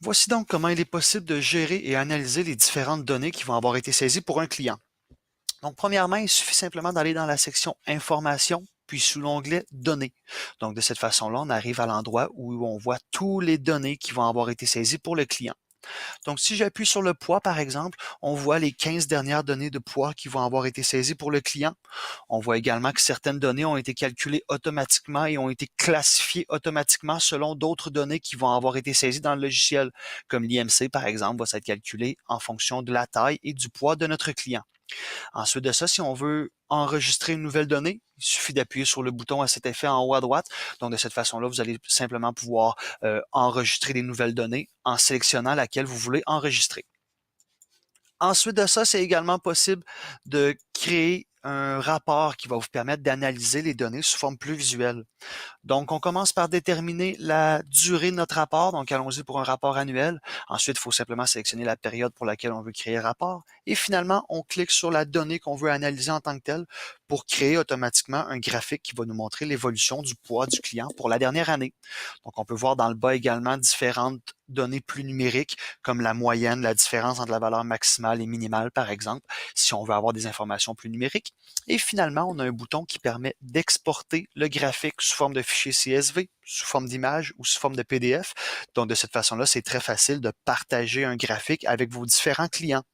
Voici donc comment il est possible de gérer et analyser les différentes données qui vont avoir été saisies pour un client. Donc, premièrement, il suffit simplement d'aller dans la section Informations, puis sous l'onglet Données. Donc, de cette façon-là, on arrive à l'endroit où on voit tous les données qui vont avoir été saisies pour le client. Donc, si j'appuie sur le poids, par exemple, on voit les 15 dernières données de poids qui vont avoir été saisies pour le client. On voit également que certaines données ont été calculées automatiquement et ont été classifiées automatiquement selon d'autres données qui vont avoir été saisies dans le logiciel, comme l'IMC, par exemple, va s'être calculé en fonction de la taille et du poids de notre client. Ensuite de ça, si on veut enregistrer une nouvelle donnée, il suffit d'appuyer sur le bouton à cet effet en haut à droite. Donc, de cette façon-là, vous allez simplement pouvoir enregistrer des nouvelles données en sélectionnant laquelle vous voulez enregistrer. Ensuite de ça, c'est également possible de créer un rapport qui va vous permettre d'analyser les données sous forme plus visuelle. Donc, on commence par déterminer la durée de notre rapport. Donc, allons-y pour un rapport annuel. Ensuite, il faut simplement sélectionner la période pour laquelle on veut créer le rapport. Et finalement, on clique sur la donnée qu'on veut analyser en tant que telle pour créer automatiquement un graphique qui va nous montrer l'évolution du poids du client pour la dernière année. Donc, on peut voir dans le bas également différentes données plus numériques, comme la moyenne, la différence entre la valeur maximale et minimale, par exemple, si on veut avoir des informations plus numériques. Et finalement, on a un bouton qui permet d'exporter le graphique sous forme de fichier CSV, sous forme d'image ou sous forme de PDF. Donc, de cette façon-là, c'est très facile de partager un graphique avec vos différents clients.